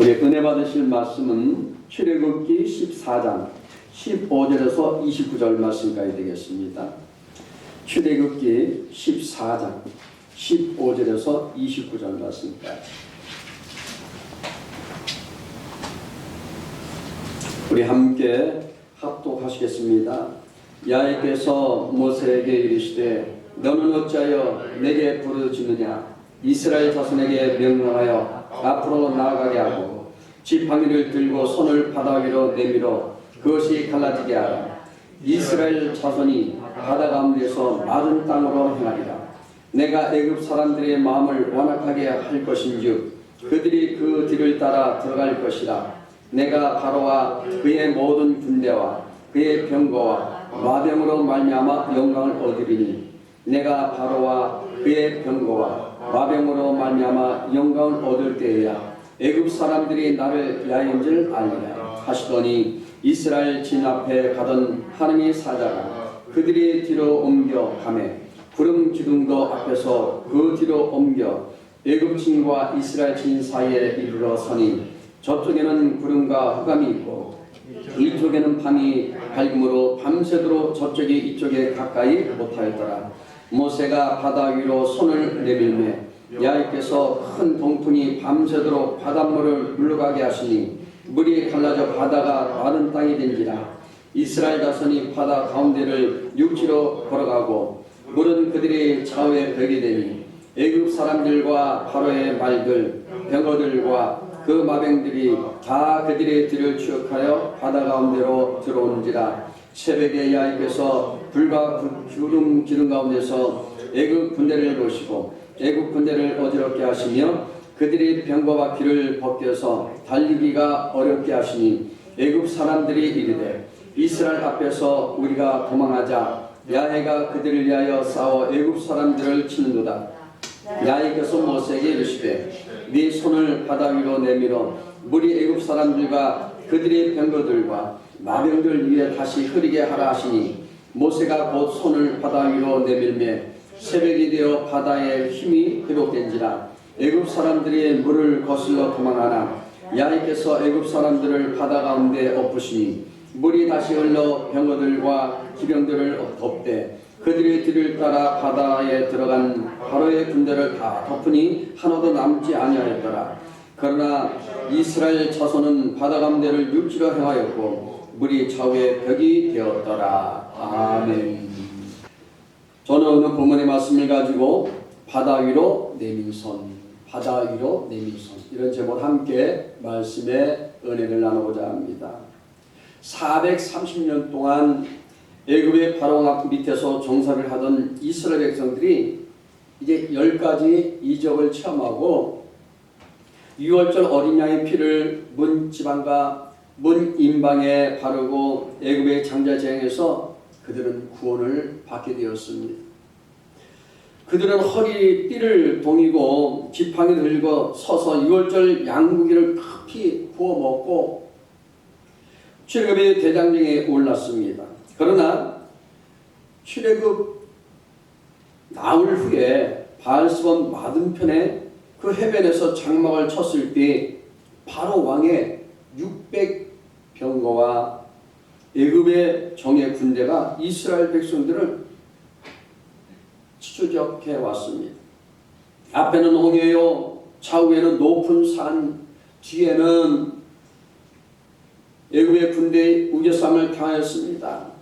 우리 은혜 받으실 말씀은 출애굽기 14장 15절에서 29절 말씀까지 되겠습니다. 출애굽기 14장 15절에서 29절 말씀까지. 우리 함께 합독하시겠습니다. 야훼께서 모세에게 이르시되 너는 어찌하여 내게 부르짖느냐. 이스라엘 자손에게 명령하여 앞으로 나아가게 하고 지팡이를 들고 손을 바다 위로 내밀어 그것이 갈라지게 하라. 이스라엘 자손이 바다 가운데서 마른 땅으로 행하리라. 내가 애굽 사람들의 마음을 완악하게 할 것인즉 그들이 그 뒤를 따라 들어갈 것이라. 내가 바로와 그의 모든 군대와 그의 병거와 마병으로 말미암아 영광을 얻으리니 내가 바로와 그의 병거와 마병으로 말미암아 영광을 얻을 때에야 애굽 사람들이 나를 야인 줄 알리라 하시더니 이스라엘 진 앞에 가던 하나님의 사자가 그들이 뒤로 옮겨 가매 구름 기둥도 앞에서 그 뒤로 옮겨 애굽 진과 이스라엘 진 사이에 이르러 서니 저쪽에는 구름과 흑암이 있고 이쪽에는 밤이 밝음으로 밤새도록 저쪽이 이쪽에 가까이 못하였더라. 모세가 바다 위로 손을 내밀매 야훼께서 큰 동풍이 밤새도록 바닷물을 물러가게 하시니 물이 갈라져 바다가 마른 땅이 된지라. 이스라엘 자손이 바다 가운데를 육지로 걸어가고 물은 그들의 좌우에 벽이 되니 애굽 사람들과 바로의 말들 병거들과 그 마병들이 다 그들의 뒤를 추격하여 바다 가운데로 들어오는지라. 새벽에 야훼께서 불과 구름 기둥 가운데서 애굽 군대를 보시고 애굽 군대를 어지럽게 하시며 그들이 병거와 길을 벗겨서 달리기가 어렵게 하시니 애굽 사람들이 이르되 이스라엘 앞에서 우리가 도망하자. 야훼가 그들을 위하여 싸워 애굽 사람들을 치는도다. 야훼께서 모세에게 이르시되 네 손을 바다 위로 내밀어 물이 애굽 사람들과 그들의 병거들과 마병들 위에 다시 흐리게 하라 하시니 모세가 곧 손을 바다 위로 내밀매 새벽이 되어 바다의 힘이 회복된지라. 애굽 사람들이 물을 거슬러 도망하나 야훼께서 애굽 사람들을 바다 가운데 엎으시니 물이 다시 흘러 병거들과 기병들을 덮되 그들의 뒤를 따라 바다에 들어간 바로의 군대를 다 덮으니 하나도 남지 아니하였더라. 그러나 이스라엘 자손은 바다 가운데를 육지로 행하였고 물이 좌우에 벽이 되었더라. 아멘. 저는 오늘 본문의 말씀을 가지고 바다 위로 내민 손, 바다 위로 내민 손 이런 제목으로 함께 말씀의 은혜를 나누고자 합니다. 430년 동안 애굽의 바로 밑에서 종살이를 하던 이스라엘 백성들이 이제 10가지 이적을 체험하고 6월절 어린 양의 피를 문 지방과 문 임방에 바르고 애굽의 장자 제행해서 그들은 구원을 받게 되었습니다. 그들은 허리 띠를 동이고 지팡이 들고 서서 6월절 양고기를 급히 구워 먹고 출애굽의 대장정에 올랐습니다. 그러나 출애굽 나흘 후에 바알스본 맞은편에 그 해변에서 장막을 쳤을 때 바로 왕의 600병거와 애굽의 정예 군대가 이스라엘 백성들을 추적해 왔습니다. 앞에는 홍해요, 좌우에는 높은 산, 뒤에는 애굽의 군대의 우겨쌈을 당하였습니다.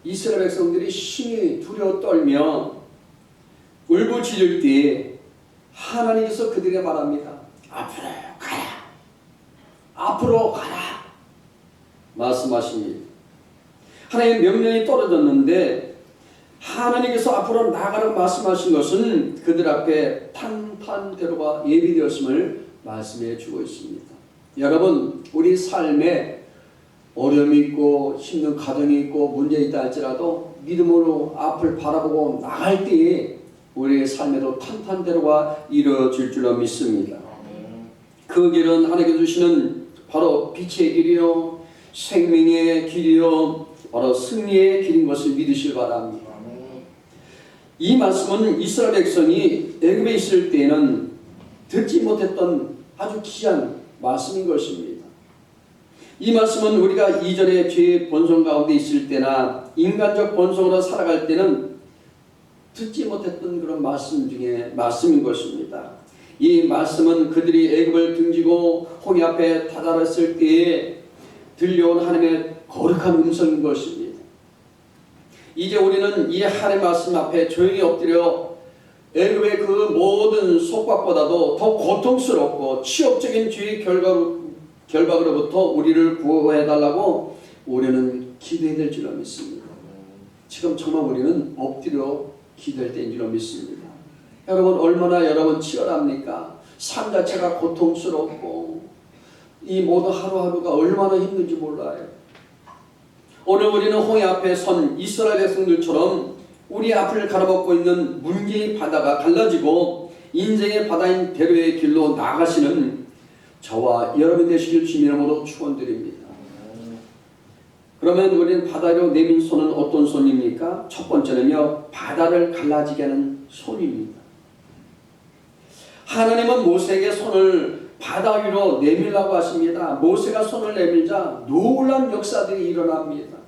이스라엘 백성들이 심히 두려워 떨며 울부짖을 때 하나님께서 그들에게 말합니다. 앞으로 가라. 앞으로 가라. 말씀하십니다. 하나님의 명령이 떨어졌는데 하나님께서 앞으로 나가라고 말씀하신 것은 그들 앞에 탄탄대로가 예비되었음을 말씀해 주고 있습니다. 여러분, 우리 삶에 어려움이 있고 힘든 가정이 있고 문제 있다 할지라도 믿음으로 앞을 바라보고 나갈 때에 우리의 삶에도 탄탄대로가 이루어질 줄로 믿습니다. 그 길은 하나님께서 주시는 바로 빛의 길이요 생명의 길이요 바로 승리의 길인 것을 믿으시길 바랍니다. 이 말씀은 이스라엘 백성이 애굽에 있을 때에는 듣지 못했던 아주 귀한 말씀인 것입니다. 이 말씀은 우리가 이전에 죄의 본성 가운데 있을 때나 인간적 본성으로 살아갈 때는 듣지 못했던 그런 말씀 중에 말씀인 것입니다. 이 말씀은 그들이 애굽을 등지고 홍해 앞에 다다랐을 때에 들려온 하나님의 거룩한 음성인 것입니다. 이제 우리는 이 하나님의 말씀 앞에 조용히 엎드려 애굽의 그 모든 속박보다도 더 고통스럽고 치욕적인 죄의 결박으로부터 우리를 구해달라고 우리는 기도해야 될 줄로 믿습니다. 지금 정말 우리는 엎드려 기도할 때인 줄로 믿습니다. 여러분 얼마나 여러분 치열합니까? 삶 자체가 고통스럽고 이 모든 하루하루가 얼마나 힘든지 몰라요. 오늘 우리는 홍해 앞에 선 이스라엘 백성들처럼 우리 앞을 가로막고 있는 문제의 바다가 갈라지고 인생의 바다인 대로의 길로 나가시는 저와 여러분 되시길 주님으로 축원드립니다. 그러면 우리는 바다로 내민 손은 어떤 손입니까? 첫 번째는요, 바다를 갈라지게 하는 손입니다. 하나님은 모세에게 손을 바다 위로 내밀라고 하십니다. 모세가 손을 내밀자 놀라운 역사들이 일어납니다.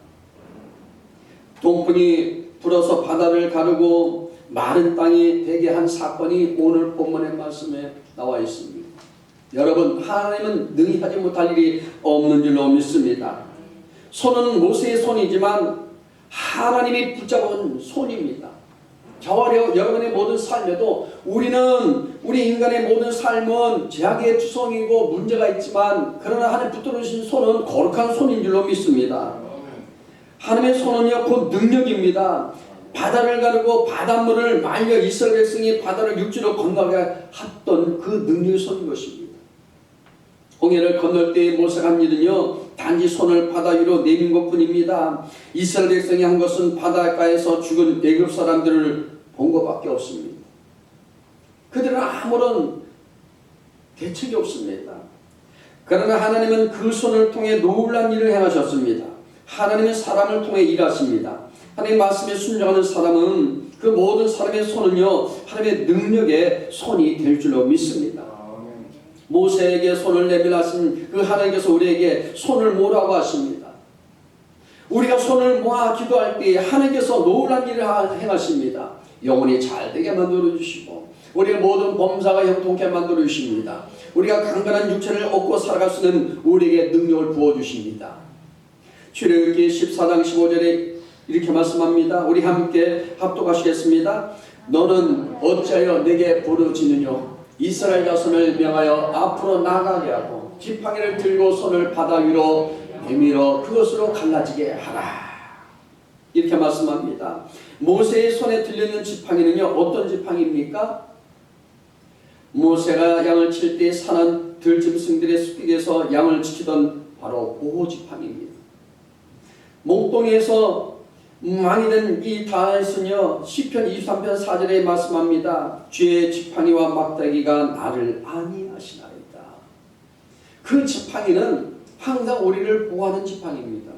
동풍이 불어서 바다를 가르고 마른 땅이 되게 한 사건이 오늘 본문의 말씀에 나와 있습니다. 여러분, 하나님은 능히 하지 못할 일이 없는 줄로 믿습니다. 손은 모세의 손이지만 하나님이 붙잡은 손입니다. 저와 여러분의 모든 삶에도 우리 인간의 모든 삶은 제약의 투성이고 문제가 있지만 그러나 하나님 붙들으신 손은 거룩한 손인 줄로 믿습니다. 하나님의 손은요 곧 능력입니다. 바다를 가르고 바닷물을 말려 이스라엘 백성이 바다를 육지로 건너게 했던 그 능력의 손인 것입니다. 홍해를 건널 때 모세가 한 일은요 단지 손을 바다 위로 내민 것뿐입니다. 이스라엘 백성이 한 것은 바닷가에서 죽은 애굽 사람들을 본 것밖에 없습니다. 그들은 아무런 대책이 없습니다. 그러나 하나님은 그 손을 통해 놀라운 일을 행하셨습니다. 하나님은 사람을 통해 일하십니다. 하나님의 말씀에 순종하는 사람은 그 모든 사람의 손은요 하나님의 능력의 손이 될 줄로 믿습니다. 모세에게 손을 내밀하신 그 하나님께서 우리에게 손을 모으라고 하십니다. 우리가 손을 모아 기도할 때 하나님께서 놀라운 일을 행하십니다. 영혼이 잘되게 만들어주시고 우리의 모든 범사가 형통케 만들어주십니다. 우리가 강건한 육체를 얻고 살아갈 수 있는 우리에게 능력을 부어주십니다. 출애굽기 14장 15절에 이렇게 말씀합니다. 우리 함께 합독하시겠습니다. 너는 어찌하여 내게 부르짖느냐? 이스라엘 자손을 명하여 앞으로 나가게 하고 지팡이를 들고 손을 바다 위로 내밀어 그것으로 갈라지게 하라. 이렇게 말씀합니다. 모세의 손에 들려있는 지팡이는요 어떤 지팡이입니까? 모세가 양을 칠 때 사난 들짐승들의 숲에서 양을 지키던 바로 보호 지팡이입니다. 몽동에서 망이 된 이 다윗은요 시편 23편 4절에 말씀합니다. 주의 지팡이와 막대기가 나를 안위하시나이다. 그 지팡이는 항상 우리를 보호하는 지팡이입니다.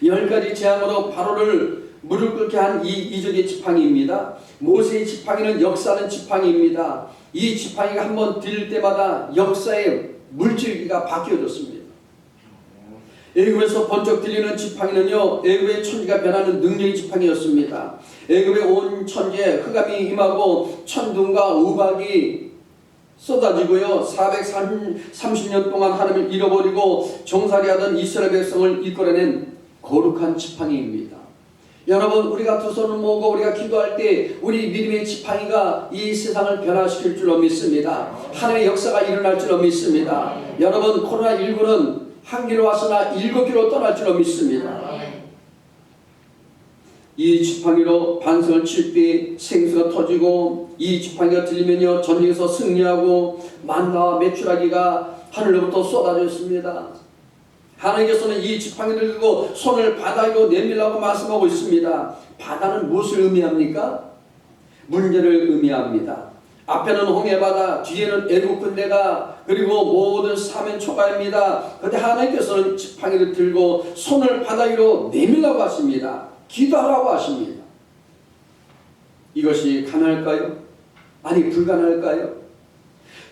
10가지 재앙으로 바로를 무릎 꿇게 한 이 이적의 지팡이입니다. 모세의 지팡이는 역사하는 지팡이입니다. 이 지팡이가 한번 들릴 때마다 역사의 물줄기가 바뀌어졌습니다. 애굽에서 번쩍 들리는 지팡이는요 애굽의 천지가 변하는 능력의 지팡이였습니다. 애굽의 온 천지에 흑암이 임하고 천둥과 우박이 쏟아지고요 430년 동안 하나님을 잃어버리고 종살이하던 이스라엘 백성을 이끌어낸 거룩한 지팡이입니다. 여러분, 우리가 두 손을 모으고 우리가 기도할 때 우리 믿음의 지팡이가 이 세상을 변화시킬 줄로 믿습니다. 하나님의 역사가 일어날 줄로 믿습니다. 여러분, 코로나19는 한 길로 왔으나 7길로 떠날 줄로 믿습니다. 이 지팡이로 반성을 칠 때 생수가 터지고 이 지팡이가 들리면요 전쟁에서 승리하고 만나와 메추라기가 하늘로부터 쏟아졌습니다. 하나님께서는 이 지팡이를 들고 손을 바다 위로 내밀라고 말씀하고 있습니다. 바다는 무엇을 의미합니까? 문제를 의미합니다. 앞에는 홍해바다, 뒤에는 애굽 군대가 그리고 모든 사면초가입니다. 그런데 하나님께서는 지팡이를 들고 손을 바다 위로 내밀라고 하십니다. 기도하라고 하십니다. 이것이 가능할까요? 아니, 불가능할까요?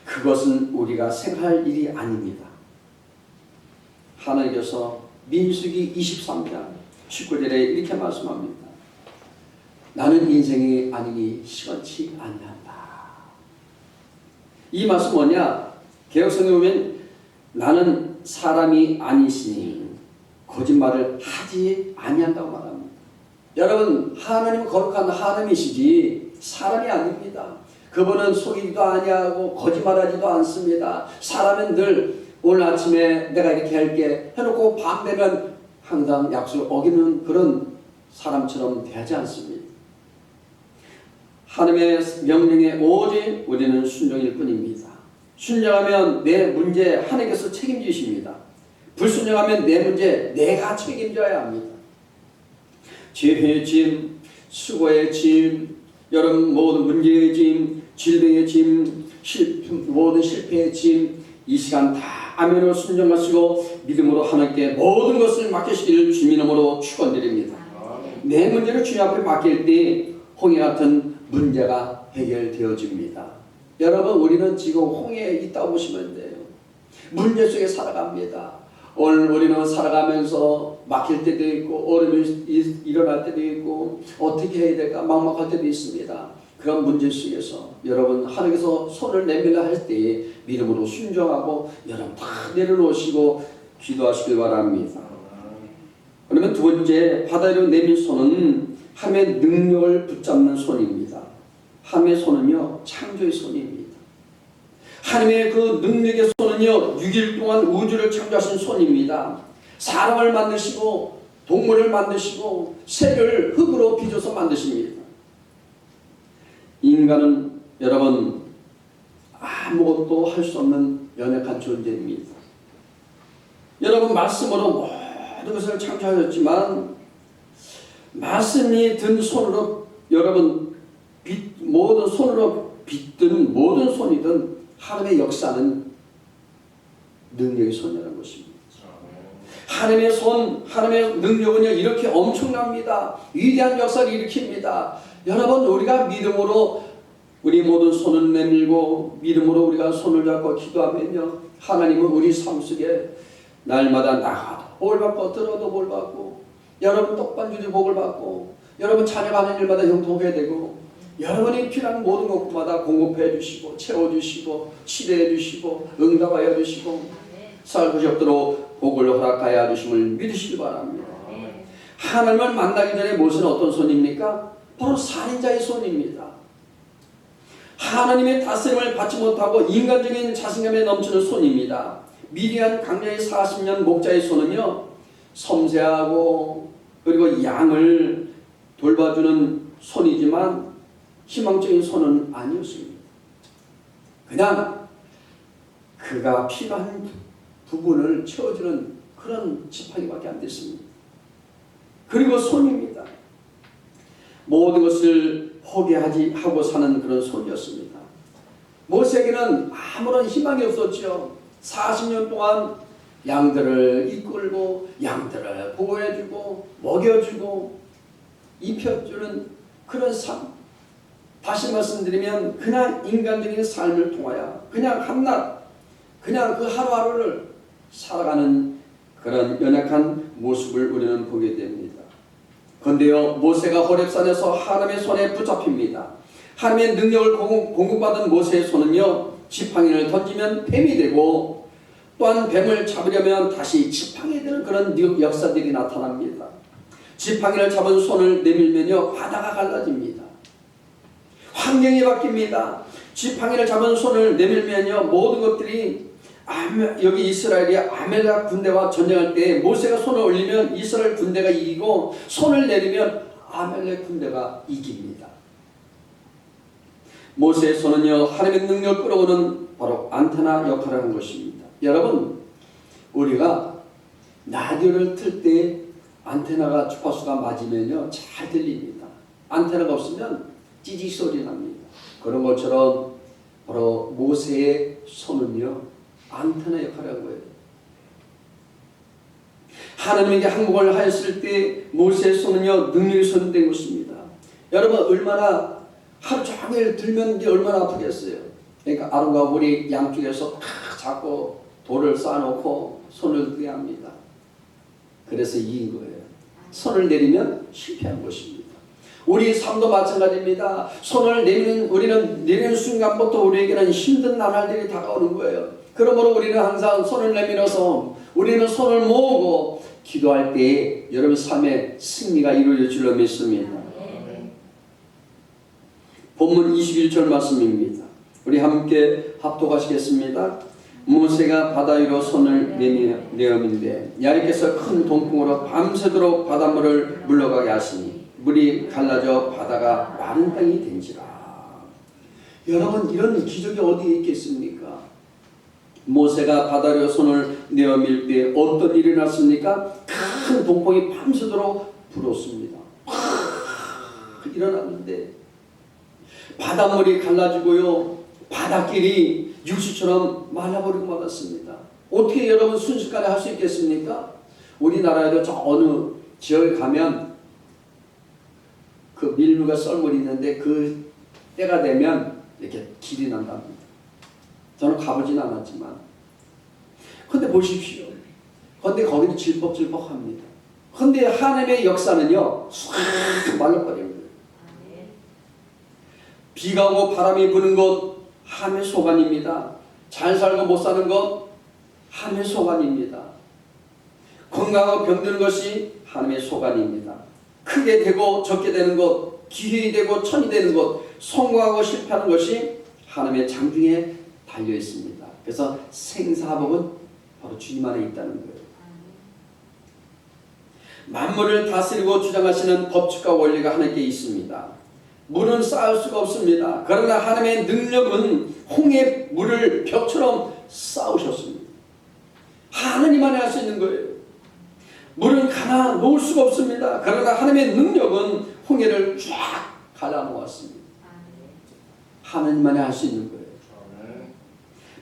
그것은 우리가 생각할 일이 아닙니다. 하나님께서 민수기 23장 19절에 이렇게 말씀합니다. 나는 인생이 아니니 시원치 아니한다. 이 말씀 뭐냐? 개역성경에 보면 나는 사람이 아니시니 거짓말을 하지 아니한다고 말합니다. 여러분, 하나님은 거룩한 하나님이시지 사람이 아닙니다. 그분은 속이기도 아니하고 거짓말하지도 않습니다. 사람은 늘 오늘 아침에 내가 이렇게 할게 해놓고 밤 되면 항상 약속을 어기는 그런 사람처럼 대하지 않습니다. 하나님의 명령에 오직 우리는 순종일 뿐입니다. 순종하면 내 문제 하나님께서 책임지십니다. 불순종하면 내 문제 내가 책임져야 합니다. 죄의 짐, 수고의 짐, 여러분 모든 문제의 짐, 질병의 짐, 모든 실패의 짐, 이 시간 다 아멘으로 순종하시고 믿음으로 하나님께 모든 것을 맡기시기를 주님 이름으로 축원드립니다. 내 문제를 주님 앞에 맡길 때 홍해 같은 문제가 해결되어집니다. 여러분, 우리는 지금 홍해에 있다고 보시면 돼요. 문제 속에 살아갑니다. 오늘 우리는 살아가면서 막힐 때도 있고 어려움이 일어날 때도 있고 어떻게 해야 될까 막막할 때도 있습니다. 그런 문제 속에서 여러분 하나님께서 손을 내밀라 할 때 믿음으로 순종하고 여러분 다 내려놓으시고 기도하시길 바랍니다. 그러면 두 번째, 바다로 내민 손은 하나님의 능력을 붙잡는 손입니다. 하나님의 손은요 창조의 손입니다. 하나님의 그 능력의 손은요 6일 동안 우주를 창조하신 손입니다. 사람을 만드시고 동물을 만드시고 새를 흙으로 빚어서 만드십니다. 인간은 여러분 아무것도 할 수 없는 연약한 존재입니다. 여러분 말씀으로 모든 것을 창조하셨지만 말씀이 든 손으로 여러분 모든 손으로 빚든 모든 손이든 하나님의 역사는 능력의 손이라는 것입니다. 하나님의 손, 하나님의 능력은요 이렇게 엄청납니다. 위대한 역사를 일으킵니다. 여러분 우리가 믿음으로 우리 모든 손을 내밀고 믿음으로 우리가 손을 잡고 기도하면요 하나님은 우리 삶 속에 날마다 나가도 복을 받고 들어도 복을 받고 여러분 떡반주도 복을 받고 여러분 자녀가 하는 일마다 형통하게 되고 여러분이 필요한 모든 것마다 공급해 주시고 채워주시고 치료해 주시고 응답하여 주시고 살고 싶도록 복을 허락하여 주심을 믿으시기 바랍니다. 하나님을 만나기 전에 모세는 어떤 손입니까? 바로 살인자의 손입니다. 하나님의 다스림을 받지 못하고 인간적인 자신감에 넘치는 손입니다. 미디안 강야의 40년 목자의 손은요 섬세하고 그리고 양을 돌봐주는 손이지만 희망적인 손은 아니었습니다. 그냥 그가 필요한 부분을 채워주는 그런 지팡이밖에 안 됐습니다. 그리고 손입니다. 모든 것을 포기하지 하고 사는 그런 손이었습니다. 모세에게는 아무런 희망이 없었죠. 40년 동안 양들을 이끌고 양들을 보호해주고 먹여주고 입혀주는 그런 삶. 다시 말씀드리면 그냥 인간적인 삶을 통하여 그냥 한낱 그냥 그 하루하루를 살아가는 그런 연약한 모습을 우리는 보게 됩니다. 그런데요 모세가 호렙산에서 하나님의 손에 붙잡힙니다. 하나님의 능력을 공급받은 모세의 손은요 지팡이를 던지면 뱀이 되고 또한 뱀을 잡으려면 다시 지팡이 되는 그런 역사들이 나타납니다. 지팡이를 잡은 손을 내밀면요 바다가 갈라집니다. 환경이 바뀝니다. 지팡이를 잡은 손을 내밀면요 모든 것들이 여기 이스라엘이 아멜렉 군대와 전쟁할 때 모세가 손을 올리면 이스라엘 군대가 이기고 손을 내리면 아멜렉 군대가 이깁니다. 모세의 손은요 하나님의 능력을 끌어오는 바로 안테나 역할을 하는 것입니다. 여러분 우리가 라디오를 틀 때 안테나가 주파수가 맞으면요 잘 들립니다. 안테나가 없으면 찌직 소리 납니다. 그런 것처럼 바로 모세의 손은요 안테나 역할을 한 거예요. 하나님에게 항복을 하였을 때 모세의 손은요 능력의 손이 된 것입니다. 여러분 얼마나 하루 종일 들면 이게 얼마나 아프겠어요. 그러니까 아론과 홀이 양쪽에서 자꾸 돌을 쌓아놓고 손을 들게 합니다. 그래서 이긴 거예요. 손을 내리면 실패한 것입니다. 우리 삶도 마찬가지입니다. 손을 내리는, 우리는 내리는 순간부터 우리에게는 힘든 나날들이 다가오는 거예요. 그러므로 우리는 항상 손을 내밀어서 우리는 손을 모으고 기도할 때 여러분 삶의 승리가 이루어질 줄로 믿습니다. 본문 21절 말씀입니다. 우리 함께 합독하시겠습니다. 모세가 바다 위로 손을 내밀는데 야훼께서 큰 동풍으로 밤새도록 바닷물을 물러가게 하시니 물이 갈라져 바다가 마른 땅이 된지라. 여러분, 이런 기적이 어디에 있겠습니까? 모세가 바다 위로 손을 내밀 때 어떤 일이 났습니까? 큰 동풍이 밤새도록 불었습니다. 일어났는데 바닷물이 갈라지고요, 바닷길이 육지처럼 말라버리고 말았습니다. 어떻게 여러분 순식간에 할 수 있겠습니까? 우리나라에도 저 어느 지역에 가면 그 밀물과 썰물이 있는데 그 때가 되면 이렇게 길이 난답니다. 저는 가보진 않았지만, 근데 보십시오. 근데 거기도 질퍽질퍽합니다. 근데 하나님의 역사는요, 싹 말라버립니다. 비가 오고 바람이 부는 것 하나님의 소관입니다. 잘 살고 못 사는 것 하나님의 소관입니다. 건강하고 병드는 것이 하나님의 소관입니다. 크게 되고 적게 되는 것, 기회이 되고 천이 되는 것, 성공하고 실패하는 것이 하나님의 장중에 달려 있습니다. 그래서 생사복은 바로 주님 안에 있다는 거예요. 만물을 다스리고 주장하시는 법칙과 원리가 하나님께 있습니다. 물은 쌓을 수가 없습니다. 그러나 하나님의 능력은 홍해 물을 벽처럼 쌓으셨습니다. 하나님만이 할 수 있는 거예요. 물은 가나 놓을 수가 없습니다. 그러나 하나님의 능력은 홍해를 쫙 갈라놓았습니다. 하나님만이 할 수 있는 거예요.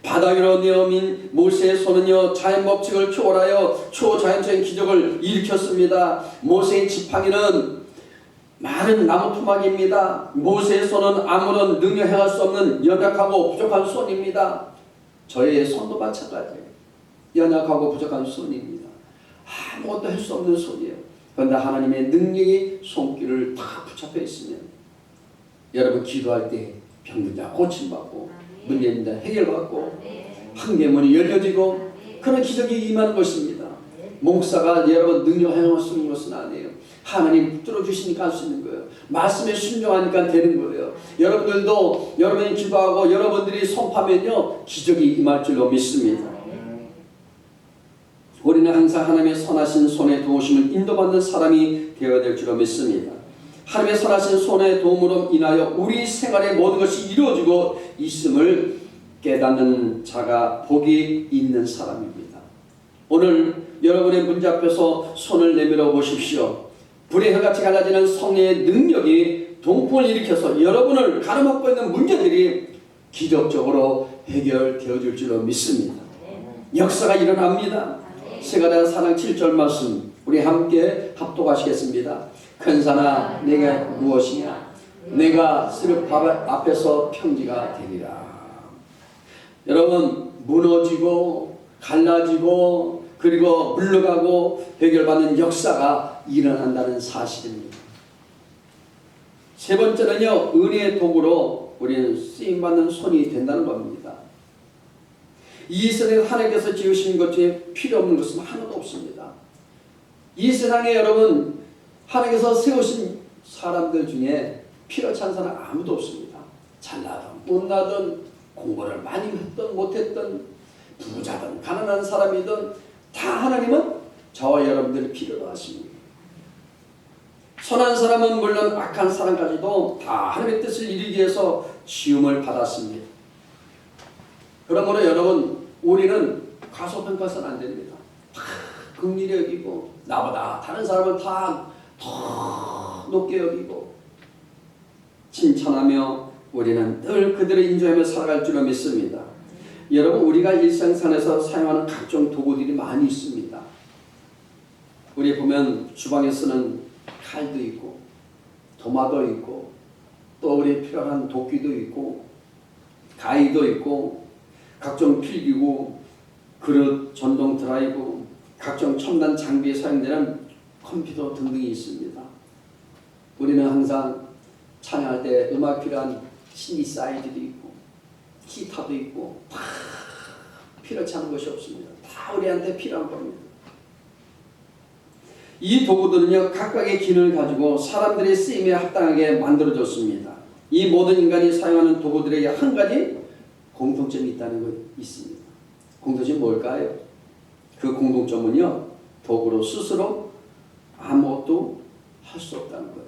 바다 위로 내어민 모세의 손은요, 자연 법칙을 초월하여 초자연적인 기적을 일으켰습니다. 모세의 지팡이는 많은 나무 토막입니다. 모세의 손은 아무런 능력 행할 수 없는 연약하고 부족한 손입니다. 저의 손도 마찬가지예요. 연약하고 부족한 손입니다. 아무것도 할 수 없는 손이에요. 그런데 하나님의 능력이 손길을 다 붙잡혀 있으면 여러분 기도할 때 병든자 고침받고 문제입니다 해결받고 한계문이 열려지고 그런 기적이 임하는 것입니다. 목사가 여러분 능력 행할 수 있는 것은 아니에요. 하나님 뚫어주시니까 할 수 있는 거예요. 말씀에 순종하니까 되는 거예요. 여러분들도 여러분이 기도하고 여러분들이 선포하면요, 기적이 임할 줄로 믿습니다. 우리는 항상 하나님의 선하신 손의 도우심을 인도받는 사람이 되어야 될 줄로 믿습니다. 하나님의 선하신 손의 도움으로 인하여 우리 생활의 모든 것이 이루어지고 있음을 깨닫는 자가 복이 있는 사람입니다. 오늘 여러분의 문제 앞에서 손을 내밀어 보십시오. 불의 혀같이 갈라지는 성령의 능력이 동풍을 일으켜서 여러분을 가로막고 있는 문제들이 기적적으로 해결되어질 줄로 믿습니다. 역사가 일어납니다. 세가랴 4장 7절 말씀 우리 함께 합독하시겠습니다. 큰 산아 내가 무엇이냐, 내가 스룹 앞에서 평지가 되리라. 여러분, 무너지고 갈라지고 그리고 물러가고 해결받는 역사가 일어난다는 사실입니다. 세 번째는요, 은혜의 도구로 우리는 쓰임받는 손이 된다는 겁니다. 이 세상에 하나님께서 지으신 것 중에 필요 없는 것은 하나도 없습니다. 이 세상에 여러분 하나님께서 세우신 사람들 중에 필요치 않은 사람 아무도 없습니다. 잘나든 못나든 공부를 많이 했든 못했든 부자든 가난한 사람이든 다 하나님은 저와 여러분들을 필요로 하십니다. 선한 사람은 물론 악한 사람까지도 다 하나님의 뜻을 이루기 위해서 지음을 받았습니다. 그러므로 여러분, 우리는 과소평가해서는 안 됩니다. 다 긍휼히 여기고 나보다 다른 사람을 다 더 높게 여기고 칭찬하며 우리는 늘 그들을 인정하며 살아갈 줄로 믿습니다. 여러분, 우리가 일상생활에서 사용하는 각종 도구들이 많이 있습니다. 우리 보면 주방에 쓰는 칼도 있고 도마도 있고 또 우리 필요한 도끼도 있고 가위도 있고 각종 필기구, 그릇, 전동 드라이브, 각종 첨단 장비에 사용되는 컴퓨터 등등이 있습니다. 우리는 항상 찬양할 때 음악 필요한 시니사이드도 있고 기타도 있고 다 필요치 않은 것이 없습니다. 다 우리한테 필요한 겁니다. 이 도구들은요 각각의 기능을 가지고 사람들의 쓰임에 합당하게 만들어졌습니다. 이 모든 인간이 사용하는 도구들에게 한 가지 공통점이 있다는 것 있습니다. 공통점이 뭘까요? 그 공통점은요 도구로 스스로 아무것도 할 수 없다는 거예요.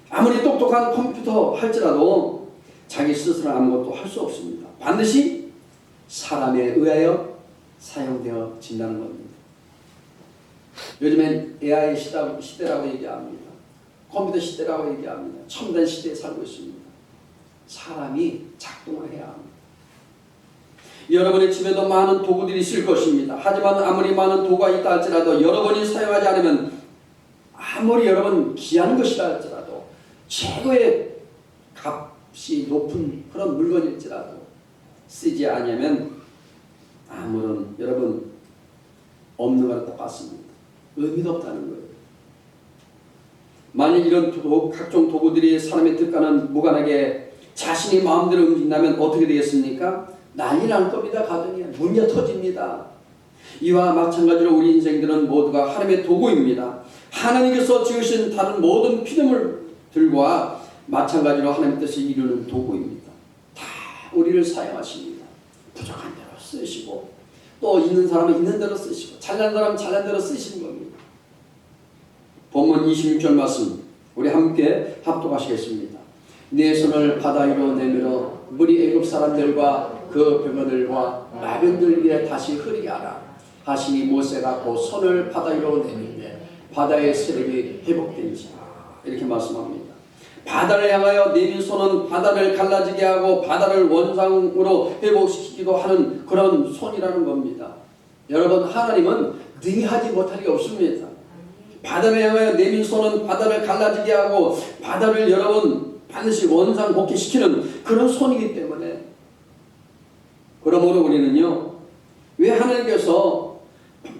아무리 똑똑한 컴퓨터 할지라도 자기 스스로 아무것도 할 수 없습니다. 반드시 사람에 의하여 사용되어진다는 겁니다. 요즘엔 AI 시대라고 얘기합니다. 컴퓨터 시대라고 얘기합니다. 첨단 시대에 살고 있습니다. 사람이 작동을 해야 합니다. 여러분의 집에도 많은 도구들이 있을 것입니다. 하지만 아무리 많은 도구가 있다 할지라도 여러분이 사용하지 않으면 아무리 여러분 귀한 것이라 할지라도 최고의 값이 높은 그런 물건일지라도 쓰지 않으면 아무런 여러분 없는 거랑 똑같습니다. 의미도 없다는 거예요. 만약 이런 각종 도구들이 사람의 뜻과는 무관하게 자신이 마음대로 움직인다면 어떻게 되겠습니까? 난리 날 겁니다. 가정에 문제 터집니다. 이와 마찬가지로 우리 인생들은 모두가 하나님의 도구입니다. 하나님께서 지으신 다른 모든 피조물들과 마찬가지로 하나님의 뜻을 이루는 도구입니다. 다 우리를 사용하십니다. 부족한 대로 쓰시고 또 있는 사람은 있는 대로 쓰시고 잘난 사람은 잘난 대로 쓰시는 겁니다. 본문 26절 말씀 우리 함께 합독하시겠습니다. 내 손을 바다 위로 내밀어 물이 애굽 사람들과 그 병거들과 나병들 위에 다시 흐리게 하라 하시니 모세가 그 손을 바다 위로 내밀되 바다의 세력이 회복된지라 이렇게 말씀합니다. 바다를 향하여 내민 손은 바다를 갈라지게 하고 바다를 원상으로 회복시키기도 하는 그런 손이라는 겁니다. 여러분 하나님은 능히 하지 못할 게 없습니다. 바다를 향하여 내민 손은 바다를 갈라지게 하고 바다를 여러분 반드시 원상 복귀시키는 그런 손이기 때문에 그러므로 우리는요 왜 하나님께서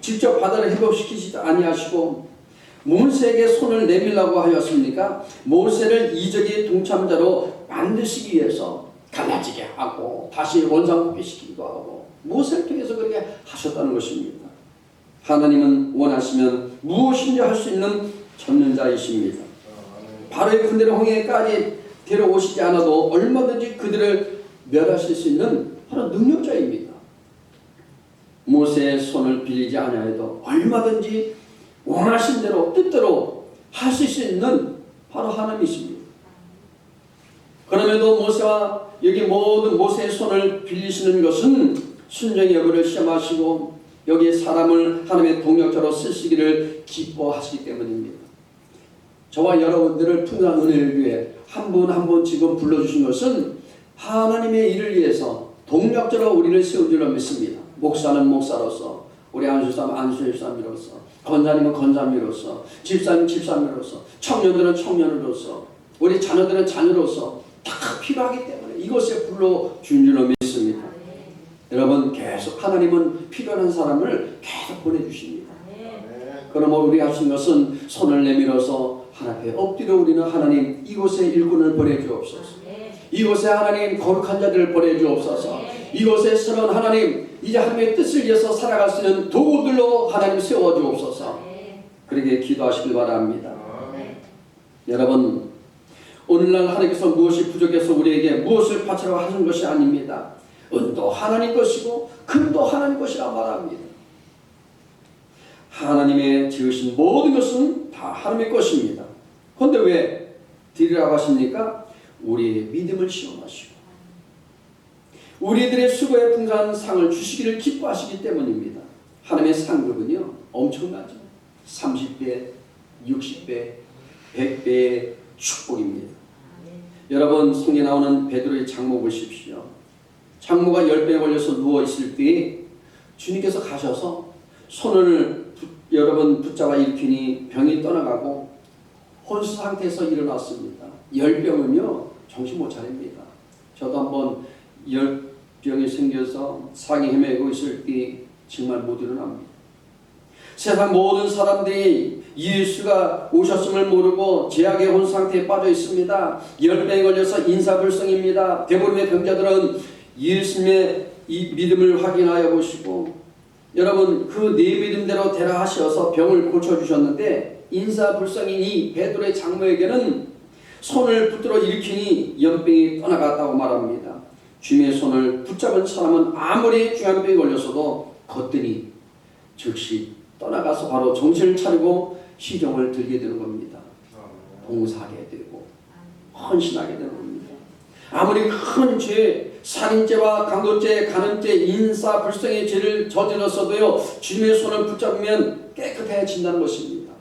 직접 바다를 회복시키시지 아니하시고 모세에게 손을 내밀라고 하였습니까? 모세를 이적의 동참자로 만드시기 위해서 갈라지게 하고 다시 원상 복귀시키기도 하고 모세를 통해서 그렇게 하셨다는 것입니다. 하나님은 원하시면 무엇인지 할 수 있는 전능자이십니다. 바로의 큰 대로 홍해까지 데려오시지 않아도 얼마든지 그들을 멸하실 수 있는 바로 능력자입니다. 모세의 손을 빌리지 않아도 얼마든지 원하신 대로 뜻대로 하실 수 있는 바로 하나님이십니다. 그럼에도 모세와 여기 모든 모세의 손을 빌리시는 것은 순종의 여부를 시험하시고 여기에 사람을 하나님의 동역자로 쓰시기를 기뻐하시기 때문입니다. 저와 여러분들을 풍성한 은혜를 위해 한 분 한 분 지금 불러주신 것은 하나님의 일을 위해서 동력자로 우리를 세운 줄로 믿습니다. 목사는 목사로서, 우리 안수사는 안수사님으로서, 권사님은 권사님으로서, 집사님은 집사님으로서, 청년들은 청년으로서, 우리 자녀들은 자녀로서 다 필요하기 때문에 이곳에 불러준 줄로 믿습니다. 여러분 계속 하나님은 필요한 사람을 계속 보내주십니다. 그러므로 우리 하신 것은 손을 내밀어서 하나님 앞에 엎드려 우리는 하나님 이곳에 일꾼을 보내주옵소서. 이곳에 하나님 거룩한 자들을 보내주옵소서. 이곳에 서는 하나님 이제 하나님의 뜻을 위해서 살아갈 수 있는 도구들로 하나님 세워주옵소서. 그렇게 기도하시길 바랍니다. 여러분 오늘날 하나님께서 무엇이 부족해서 우리에게 무엇을 바치라고 하신 것이 아닙니다. 은도 하나님 것이고 금도 하나님 것이라 말합니다. 하나님의 지으신 모든 것은 다 하나님의 것입니다. 그런데 왜 드리라고 하십니까? 우리의 믿음을 시험하시고 우리들의 수고에 풍성한 상을 주시기를 기뻐하시기 때문입니다. 하나님의 상급은요 엄청나죠. 30배, 60배, 100배의 축복입니다. 여러분 성경에 나오는 베드로의 장모 보십시오. 장모가 10배에 걸려서 누워있을 때 주님께서 가셔서 손을 여러분 붙잡아 일으키니 병이 떠나가고 혼수 상태에서 일어났습니다. 열병은요 정신 못 차립니다. 저도 한번 열병이 생겨서 상에 헤매고 있을 때 정말 못 일어납니다. 세상 모든 사람들이 예수가 오셨음을 모르고 죄악의 온 상태에 빠져 있습니다. 열병에 걸려서 인사불성입니다. 대부분의 병자들은 예수님의 이 믿음을 확인하여 보시고, 여러분 그 네 믿음대로 되라 하셔서 병을 고쳐주셨는데, 인사불성인 이 베드로의 장모에게는 손을 붙들어 일으키니 연병이 떠나갔다고 말합니다. 주님의 손을 붙잡은 사람은 아무리 중한 병이 걸렸어도 거뜬히 즉시 떠나가서 바로 정신을 차리고 시종을 들게 되는 겁니다. 봉사하게 되고 헌신하게 되는 겁니다. 아무리 큰 죄, 살인죄와 강도죄, 간음죄, 인사불성의 죄를 저질렀어도요, 주님의 손을 붙잡으면 깨끗해진다는 것입니다.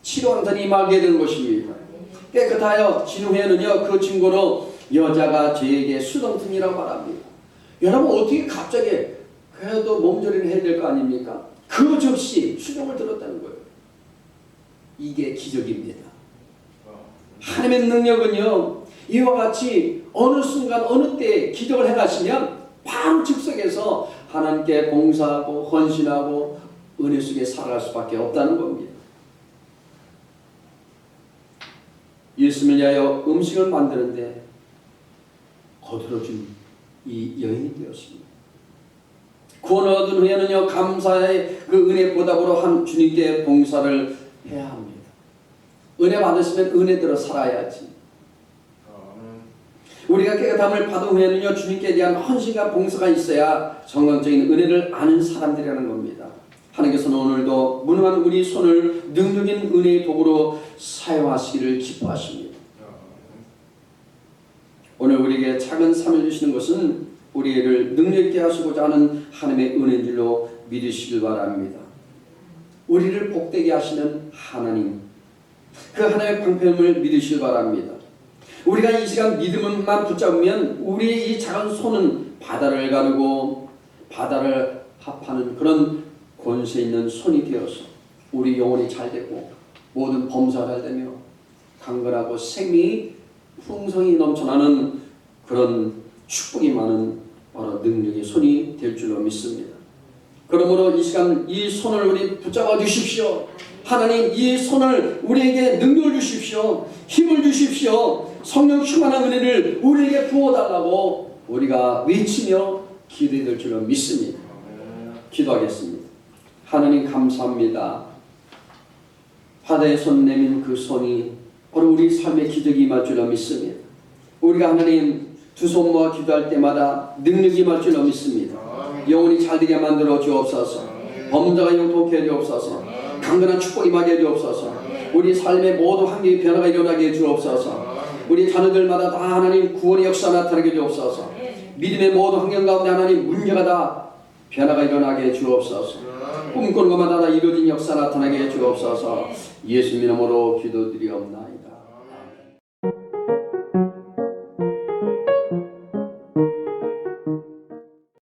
치료한다니 임하게 되는 것입니다. 깨끗하여 진 후에는요, 그 증거로 여자가 저에게 수동통이라고 말합니다. 여러분 어떻게 갑자기 그래도 몸조리를 해야 될 거 아닙니까? 그 즉시 수종을 들었다는 거예요. 이게 기적입니다. 하나님의 능력은요, 이와 같이 어느 순간 어느 때 기적을 행하시면 바로 즉석에서 하나님께 봉사하고 헌신하고 은혜 속에 살아갈 수밖에 없다는 겁니다. 예수님을 위하여 음식을 만드는데 거들어준 이 여인이 되었습니다. 구원을 얻은 후에는요, 감사의 그 은혜 보답으로 한 주님께 봉사를 해야 합니다. 은혜 받으시면 은혜대로 살아야지. 우리가 깨끗함을 받은 후에는요, 주님께 대한 헌신과 봉사가 있어야 정상적인 은혜를 아는 사람들이라는 겁니다. 하나님께서는 오늘도 무능한 우리 손을 능력인 은혜의 도구로 사용하시기를 기뻐하십니다. 오늘 우리에게 작은 삶을 주시는 것은 우리를 능력있게 하시고자 하는 하나님의 은혜인 줄로 믿으시길 바랍니다. 우리를 복되게 하시는 하나님, 그 하나님의 방편을 믿으시길 바랍니다. 우리가 이 시간 믿음만 붙잡으면 우리의 이 작은 손은 바다를 가르고 바다를 합하는 그런 권세 있는 손이 되어서 우리 영혼이 잘 되고 모든 범사가 잘 되며 강건하고 생명이 풍성이 넘쳐나는 그런 축복이 많은 바로 능력의 손이 될 줄로 믿습니다. 그러므로 이 시간 이 손을 우리 붙잡아 주십시오. 하나님, 이 손을 우리에게 능력을 주십시오. 힘을 주십시오. 성령 충만한 은혜를 우리에게 부어달라고 우리가 외치며 기도해야 될 줄로 믿습니다. 기도하겠습니다. 하나님 감사합니다. 바다에 손 내민 그 손이 바로 우리 삶의 기적이 임할 줄로 믿습니다. 우리가 하나님 두 손 모아 기도할 때마다 능력이 임할 줄로 믿습니다. 영혼이 잘되게 만들어 주옵소서. 범죄가 용통케 해 주옵소서. 강건한 축복이 임하게 해 주옵소서. 우리 삶의 모든 환경의 변화가 일어나게 해 주옵소서. 우리 자녀들마다 다 하나님 구원의 역사 나타나게 해 주옵소서. 믿음의 모든 환경 가운데 하나님 문제가 다 변화가 일어나게 해 주옵소서. 꿈꾸는 것마다 다 이루어진 역사 나타나게 해 주옵소서. 예수 이름으로 기도드리옵나이다.